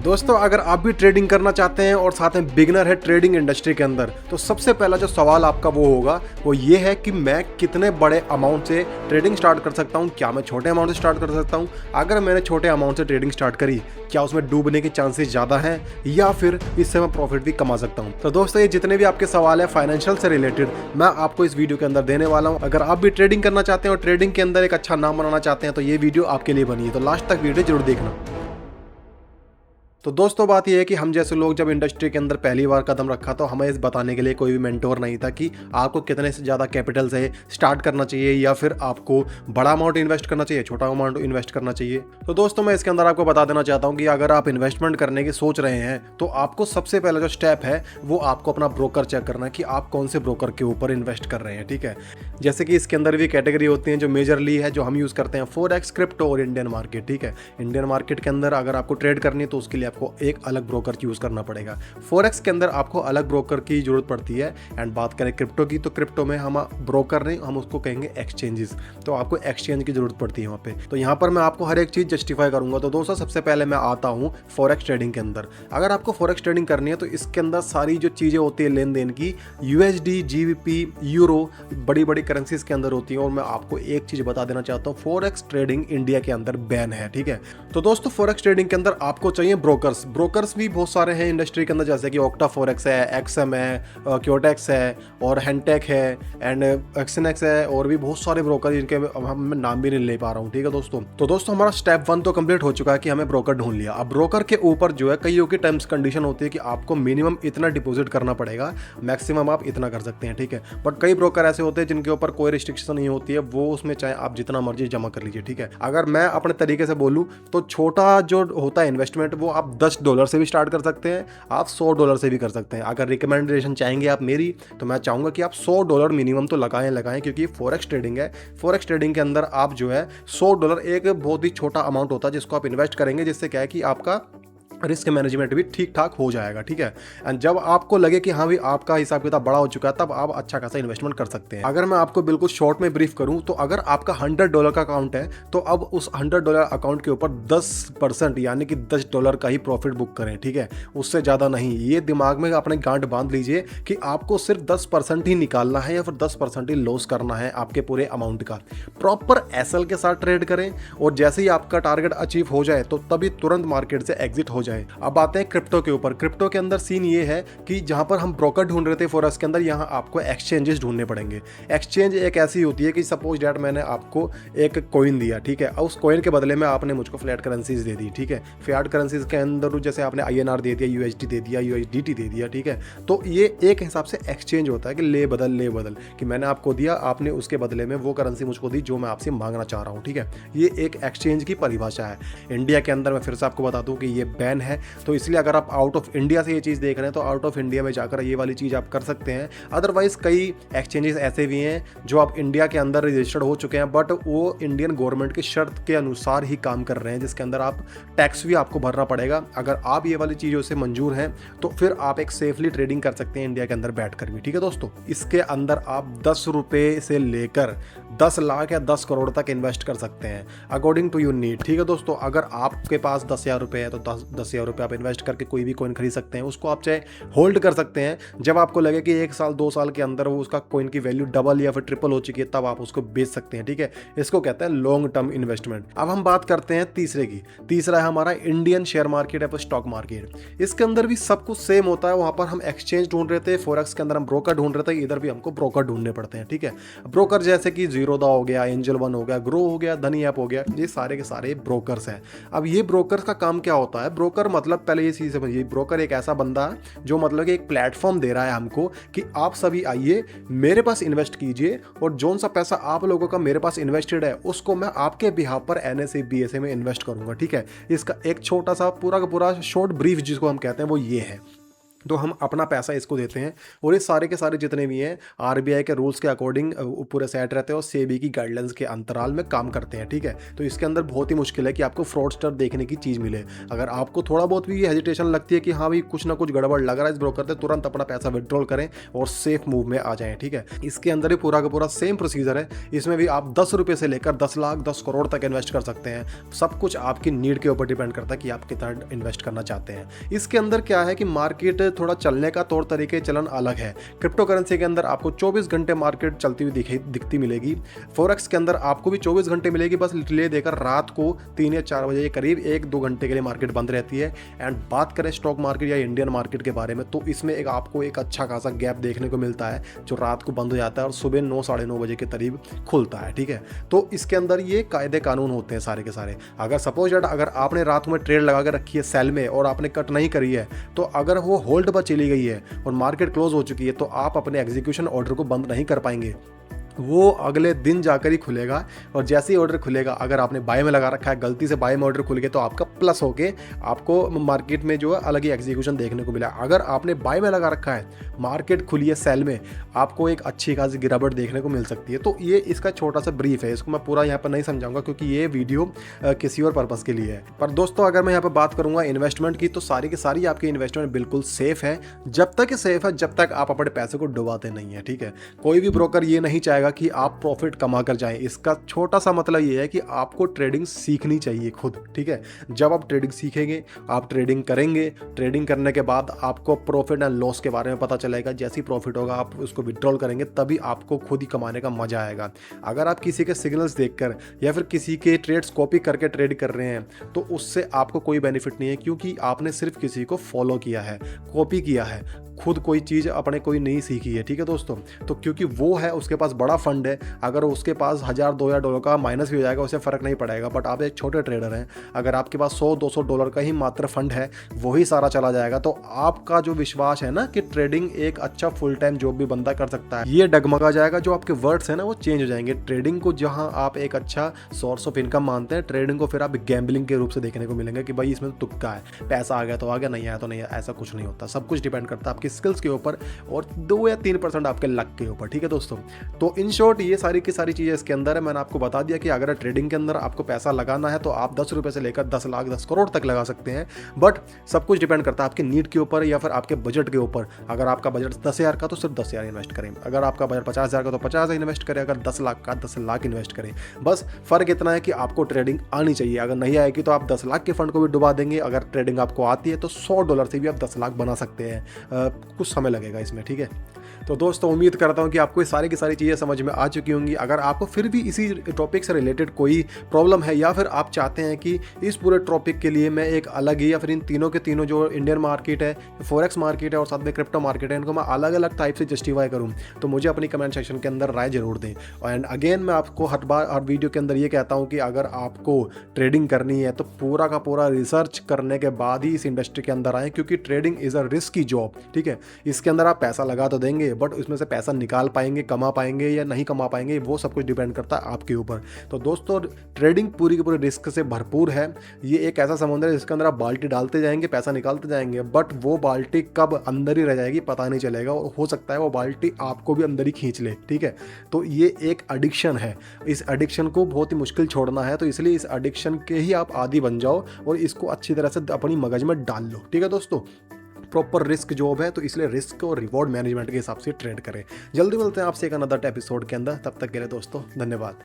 दोस्तों, अगर आप भी ट्रेडिंग करना चाहते हैं और साथ में बिगिनर है ट्रेडिंग इंडस्ट्री के अंदर, तो सबसे पहला जो सवाल आपका वो होगा वो ये है कि मैं कितने बड़े अमाउंट से ट्रेडिंग स्टार्ट कर सकता हूं। क्या मैं छोटे अमाउंट से स्टार्ट कर सकता हूं? अगर मैंने छोटे अमाउंट से ट्रेडिंग स्टार्ट करी, क्या उसमें डूबने के चांसेस ज़्यादा हैं या फिर इससे मैं प्रॉफिट भी कमा सकता हूँ? तो दोस्तों, ये जितने भी आपके सवाल है फाइनेंशियल से रिलेटेड, मैं आपको इस वीडियो के अंदर देने वाला हूँ। अगर आप भी ट्रेडिंग करना चाहते हैं और ट्रेडिंग के अंदर एक अच्छा नाम बनाना चाहते हैं, तो ये वीडियो आपके लिए बनी है। तो लास्ट तक वीडियो जरूर देखना। तो दोस्तों, बात यह है कि हम जैसे लोग जब इंडस्ट्री के अंदर पहली बार कदम रखा, तो हमें इस बताने के लिए कोई भी मेंटोर नहीं था कि आपको कितने से ज़्यादा कैपिटल से स्टार्ट करना चाहिए या फिर आपको बड़ा अमाउंट इन्वेस्ट करना चाहिए, छोटा अमाउंट इन्वेस्ट करना चाहिए। तो दोस्तों, मैं इसके अंदर आपको बता देना चाहता हूँ कि अगर आप इन्वेस्टमेंट करने की सोच रहे हैं, तो आपको सबसे पहला जो स्टेप है वो आपको अपना ब्रोकर चेक करना है कि आप कौन से ब्रोकर के ऊपर इन्वेस्ट कर रहे हैं। ठीक है, जैसे कि इसके अंदर भी कैटेगरी होती है जो मेजरली है, जो हम यूज़ करते हैं फॉरेक्स, क्रिप्टो और इंडियन मार्केट। ठीक है, इंडियन मार्केट के अंदर अगर आपको ट्रेड करनी है तो उसके लिए आपको एक अलग ब्रोकर यूज करना पड़ेगा। फॉरेक्स के अंदर आपको अलग ब्रोकर की जरूरत पड़ती है। एंड बात करें क्रिप्टो की, तो क्रिप्टो में हम ब्रोकर नहीं, हम उसको कहेंगे एक्सचेंजेस। तो आपको एक्सचेंज की जरूरत पड़ती है वहाँ पे। तो यहाँ पर मैं आपको हर एक चीज जस्टिफाई करूंगा। तो दोस्तों, सबसे पहले मैं आता हूँ फॉरेक्स ट्रेडिंग के अंदर। अगर आपको फॉरेक्स ट्रेडिंग करनी है तो इसके अंदर सारी जो चीजें होती है लेन देन की, यूएसडी, जीबीपी, यूरो, बड़ी बड़ी करेंसीज के अंदर होती है। और मैं आपको एक चीज बता देना चाहता हूँ, फॉरेक्स ट्रेडिंग इंडिया के अंदर बैन है। ठीक है, तो दोस्तों, फॉरेक्स ट्रेडिंग के अंदर आपको चाहिए ब्रोकर्स भी बहुत सारे हैं इंडस्ट्री के अंदर, जैसे कि ऑक्टा फॉरेक्स है, एक्सएम है, क्योटेक्स है और हेंटेक है एंड एक्सनेक्स है, और भी बहुत सारे ब्रोकर जिनके हम नाम भी नहीं ले पा रहा हूँ। ठीक है दोस्तों, तो दोस्तों हमारा स्टेप 1 तो कंप्लीट हो चुका है कि हमें ब्रोकर ढूंढ लिया। अब ब्रोकर के ऊपर जो है कईयों की टर्म्स कंडीशन होती है कि आपको मिनिमम इतना डिपॉजिट करना पड़ेगा, मैक्सिमम आप इतना कर सकते हैं। ठीक है, बट कई ब्रोकर ऐसे होते हैं जिनके ऊपर कोई रिस्ट्रिक्शन नहीं होती है, वो उसमें चाहे आप जितना मर्जी जमा कर लीजिए। ठीक है, अगर मैं अपने तरीके से बोलूँ तो छोटा जो होता है इन्वेस्टमेंट, वो आप $10 से भी स्टार्ट कर सकते हैं, आप $100 से भी कर सकते हैं। अगर रिकमेंडेशन चाहेंगे आप मेरी, तो मैं चाहूँगा कि आप $100 मिनिमम तो लगाएं, क्योंकि फॉरेक्स ट्रेडिंग है। फॉरेक्स ट्रेडिंग के अंदर आप जो है $100 एक बहुत ही छोटा अमाउंट होता है जिसको आप इन्वेस्ट करेंगे, जिससे क्या है कि आपका रिस्क मैनेजमेंट भी ठीक ठाक हो जाएगा। ठीक है, एंड जब आपको लगे कि हाँ भी आपका हिसाब किताब बड़ा हो चुका है, तब आप अच्छा खासा इन्वेस्टमेंट कर सकते हैं। अगर मैं आपको बिल्कुल शॉर्ट में ब्रीफ करूं, तो अगर आपका $100 का अकाउंट है, तो अब उस $100 अकाउंट के ऊपर 10% यानी कि $10 का ही प्रॉफिट बुक करें। ठीक है, उससे ज़्यादा नहीं। ये दिमाग में अपने गांठ बांध लीजिए कि आपको सिर्फ 10% ही निकालना है या फिर 10% ही लॉस करना है आपके पूरे अमाउंट का। प्रॉपर एसएल के साथ ट्रेड करें, और जैसे ही आपका टारगेट अचीव हो जाए तो तभी तुरंत मार्केट से एग्जिट हो जाए। अब आते हैं क्रिप्टो के ऊपर। क्रिप्टो के अंदर सीन ये है कि जहां पर हम ब्रोकर ढूंढ रहे थे फॉरेक्स के अंदर, यहां आपको एक्सचेंजेस ढूंढने पड़ेंगे। एक्सचेंज एक ऐसी होती है कि सपोज डैट मैंने आपको एक कॉइन दिया, ठीक है, और उस कॉइन के बदले में आपने मुझको फ्लैट करेंसीज दे दी। ठीक है, फ्लैट करेंसीज के अंदर जैसे आपने INR दे दिया, USD दे दिया, USDT दे दिया। ठीक है, तो ये एक हिसाब से एक्सचेंज होता है कि ले बदल कि मैंने आपको दिया, आपने उसके बदले में वो करेंसी मुझको दी जो मैं आपसे मांगना चाह रहा हूँ। ठीक है, ये एक एक्सचेंज की परिभाषा है। इंडिया के अंदर मैं फिर से आपको बता दूं कि ये बैन है, तो इसलिए अगर आप आउट ऑफ इंडिया से ये चीज़ देख रहे हैं तो आउट ऑफ इंडिया में जाकर ये वाली चीज़ आप कर सकते हैं। अदरवाइज कई एक्सचेंजेस ऐसे भी हैं जो आप इंडिया के अंदर रजिस्टर्ड हो चुके हैं, बट वो इंडियन गवर्नमेंट की शर्त के अनुसार ही काम कर रहे हैं, जिसके अंदर आप टैक्स भी आपको भरना पड़ेगा। अगर आप ये वाली चीज़ों से मंजूर हैं तो फिर आप एक सेफली ट्रेडिंग कर सकते हैं इंडिया के अंदर बैठ कर भी। ठीक है दोस्तों, इसके अंदर आप ₹10 से लेकर 10 लाख या 10 करोड़ तक इन्वेस्ट कर सकते हैं अकॉर्डिंग टू योर नीड। ठीक है दोस्तों, अगर आपके पास ₹10,000 है तो 10,000 रुपये आप इन्वेस्ट करके कोई भी कॉइन खरीद सकते हैं। उसको आप चाहे होल्ड कर सकते हैं, जब आपको लगे कि 1 साल 2 साल के अंदर वो उसका कॉइन की वैल्यू डबल या फिर ट्रिपल हो चुकी है, तब आप उसको बेच सकते हैं। ठीक है, इसको कहते हैं लॉन्ग टर्म इन्वेस्टमेंट। अब हम बात करते हैं तीसरे की। तीसरा है हमारा इंडियन शेयर मार्केट या फिर स्टॉक मार्केट। इसके अंदर भी सब कुछ सेम होता है। वहां पर हम एक्सचेंज ढूंढ रहे थे, फॉरेक्स के अंदर हम ब्रोकर ढूंढ रहे थे, इधर भी हमको ब्रोकर ढूंढने पड़ते हैं। ठीक है, ब्रोकर जैसे कि जीरोधा हो गया, एंजल वन हो गया, ग्रो हो गया, धनी ऐप हो गया, ये सारे के सारे ब्रोकर्स हैं। अब ये ब्रोकर का काम क्या होता है? ब्रोकर मतलब पहले ये चीज समझिए, ब्रोकर एक ऐसा बंदा है जो मतलब कि एक प्लेटफॉर्म दे रहा है हमको कि आप सभी आइए मेरे पास इन्वेस्ट कीजिए, और जोन सा पैसा आप लोगों का मेरे पास इन्वेस्टेड है उसको मैं आपके बिहाफ पर NSE BSE में इन्वेस्ट करूंगा। ठीक है, इसका एक छोटा सा पूरा का पूरा शॉर्ट ब्रीफ जिसको हम कहते हैं वो ये है। तो हम अपना पैसा इसको देते हैं और ये सारे के सारे जितने भी हैं आरबीआई के रूल्स के अकॉर्डिंग पूरे सेट रहते हैं और सेबी की गाइडलाइंस के अंतराल में काम करते हैं, ठीक है। तो इसके अंदर बहुत ही मुश्किल है कि आपको फ्रॉडस्टर देखने की चीज़ मिले। अगर आपको थोड़ा बहुत भी हेजिटेशन लगती है कि हाँ भाई कुछ ना कुछ गड़बड़ लग रहा है इस ब्रोकर से, तुरंत अपना पैसा विड्रॉल करें और सेफ मूव में आ जाएं, ठीक है। इसके अंदर ही पूरा का पूरा सेम प्रोसीजर है। इसमें भी आप 10 रुपये से लेकर 10 लाख 10 करोड़ तक इन्वेस्ट कर सकते हैं। सब कुछ आपकी नीड के ऊपर डिपेंड करता है कि आप कितना इन्वेस्ट करना चाहते हैं। इसके अंदर क्या है कि मार्केट थोड़ा चलने का तौर तरीके चलन अलग है। क्रिप्टो करेंसी के अंदर आपको 24 घंटे मार्केट चलती हुई दिखती मिलेगी। फॉरेक्स के अंदर आपको भी 24 घंटे मिलेगी, बस डिले देकर रात को 3 या 4 बजे के करीब 1-2 घंटे के लिए मार्केट बंद रहती है। एंड बात करें स्टॉक मार्केट या इंडियन मार्केट के बारे में, तो इसमें आपको एक अच्छा खासा गैप देखने को मिलता है जो रात को बंद हो जाता है और सुबह 9 साढ़े 9 बजे के करीब खुलता है, ठीक है। तो इसके अंदर ये कायदे कानून होते हैं सारे के सारे। अगर सपोज दैट अगर आपने रात में ट्रेड लगा कर रखी है सेल में और आपने कट नहीं करी है, तो अगर वो होल्ड पर चली गई है और मार्केट क्लोज हो चुकी है, तो आप अपने एग्जीक्यूशन ऑर्डर को बंद नहीं कर पाएंगे। वो अगले दिन जाकर ही खुलेगा और जैसे ही ऑर्डर खुलेगा, अगर आपने बाय में लगा रखा है, गलती से बाय में ऑर्डर खुल गया, तो आपका प्लस होके आपको मार्केट में जो है अलग ही एग्जीक्यूशन देखने को मिला। अगर आपने बाय में लगा रखा है, मार्केट खुली है सेल में, आपको एक अच्छी खासी गिरावट देखने को मिल सकती है। तो ये इसका छोटा सा ब्रीफ है, इसको मैं पूरा यहाँ पर नहीं समझाऊंगा क्योंकि ये वीडियो किसी और पर्पज़ के लिए है। पर दोस्तों अगर मैं यहाँ पर बात करूँगा इन्वेस्टमेंट की, तो सारी की सारी आपकी इन्वेस्टमेंट बिल्कुल सेफ है। जब तक सेफ है जब तक आप अपने पैसे को डुबाते नहीं है, ठीक है। कोई भी ब्रोकर ये नहीं चाहेगा कि आप प्रॉफिट कमा कर जाएं। इसका छोटा सा मतलब ये है कि आपको ट्रेडिंग सीखनी चाहिए खुद, ठीक है। जब आप ट्रेडिंग सीखेंगे, आप ट्रेडिंग करेंगे, ट्रेडिंग करने के बाद आपको प्रॉफिट एंड लॉस के बारे में पता चलेगा। जैसे ही प्रॉफिट होगा आप उसको विड्रॉल करेंगे, तभी आपको खुद ही कमाने का मजा आएगा। अगर आप किसी के सिग्नल्स देखकर या फिर किसी के ट्रेड्स कॉपी करके ट्रेड कर रहे हैं, तो उससे आपको कोई बेनिफिट नहीं है, क्योंकि आपने सिर्फ किसी को फॉलो किया है, कॉपी किया है, खुद कोई चीज़ अपने कोई नहीं सीखी है, ठीक है दोस्तों। तो क्योंकि वो है, उसके पास बड़ा फंड है, अगर उसके पास 1000-2000 डॉलर का माइनस भी हो जाएगा, उसे फ़र्क नहीं पड़ेगा। बट आप एक छोटे ट्रेडर हैं, अगर आपके पास 100-200 डॉलर का ही मात्र फंड है, वही सारा चला जाएगा। तो आपका जो विश्वास है ना कि ट्रेडिंग एक अच्छा फुल टाइम जॉब भी बंदा कर सकता है, ये डगमगा जाएगा। जो आपके वर्ड्स हैं ना वो चेंज हो जाएंगे। ट्रेडिंग को जहाँ आप एक अच्छा सोर्स ऑफ इनकम मानते हैं, ट्रेडिंग को फिर आप गैम्बलिंग के रूप से देखने को मिलेंगे कि भाई इसमें तो तुक्का है, पैसा आ गया तो आ गया, नहीं आया तो नहीं आया। ऐसा कुछ नहीं होता। सब कुछ डिपेंड करता है आपकी स्किल्स के ऊपर और 2 या 3% आपके लक के ऊपर, ठीक है दोस्तों। तो इन शॉर्ट ये सारी की सारी चीज़ें इसके अंदर है। मैंने आपको बता दिया कि अगर ट्रेडिंग के अंदर आपको पैसा लगाना है तो आप 10 रुपये से लेकर 10 लाख 10 करोड़ तक लगा सकते हैं। बट सब कुछ डिपेंड करता है आपकी नीड के ऊपर या फिर आपके बजट के ऊपर। अगर आपका बजट 10,000 का तो सिर्फ 10,000 इन्वेस्ट करें, अगर आपका बजट 50,000 का तो 50,000 इन्वेस्ट करें, अगर 10 लाख का 10 लाख इन्वेस्ट करें। बस फ़र्क इतना है कि आपको ट्रेडिंग आनी चाहिए। अगर नहीं आएगी तो आप 10 लाख के फंड को भी डुबा देंगे। अगर ट्रेडिंग आपको आती है तो $100 से भी आप 10 लाख बना सकते हैं। कुछ समय लगेगा इसमें, ठीक है। तो दोस्तों उम्मीद करता हूँ कि आपको ये सारी की सारी चीज़ें समझ में आ चुकी होंगी। अगर आपको फिर भी इसी टॉपिक से रिलेटेड कोई प्रॉब्लम है या फिर आप चाहते हैं कि इस पूरे टॉपिक के लिए मैं एक अलग ही या फिर इन तीनों के तीनों जो इंडियन मार्केट है, फॉरेक्स मार्केट है और साथ में क्रिप्टो मार्केट है, इनको मैं अलग अलग टाइप से जस्टिफाई करूँ, तो मुझे अपनी कमेंट सेक्शन के अंदर राय जरूर दें। एंड अगेन मैं आपको हर वीडियो के अंदर ये कहता हूँ कि अगर आपको ट्रेडिंग करनी है तो पूरा का पूरा रिसर्च करने के बाद ही इस इंडस्ट्री के अंदर आएँ, क्योंकि trading is a risky job, ठीक है। इसके अंदर आप पैसा लगा तो देंगे, बट उसमें से पैसा निकाल पाएंगे, कमा पाएंगे या नहीं कमा पाएंगे, वो सब कुछ डिपेंड करता है आपके ऊपर। तो दोस्तों ट्रेडिंग पूरी की पूरी रिस्क से भरपूर है। ये एक ऐसा समुद्र है जिसके अंदर आप बाल्टी डालते जाएंगे, पैसा निकालते जाएंगे, बट वो बाल्टी कब अंदर ही रह जाएगी पता नहीं चलेगा, और हो सकता है वो बाल्टी आपको भी अंदर ही खींच ले, ठीक है। तो ये एक एडिक्शन है, इस एडिक्शन को बहुत ही मुश्किल छोड़ना है। तो इसलिए इस एडिक्शन के ही आप आदी बन जाओ और इसको अच्छी तरह से अपनी मगज में डाल लो, ठीक है दोस्तों। प्रॉपर रिस्क जॉब है, तो इसलिए रिस्क और रिवॉर्ड मैनेजमेंट के हिसाब से ट्रेड करें। जल्दी मिलते हैं आपसे एक अनदर एपिसोड के अंदर, तब तक के लिए दोस्तों धन्यवाद।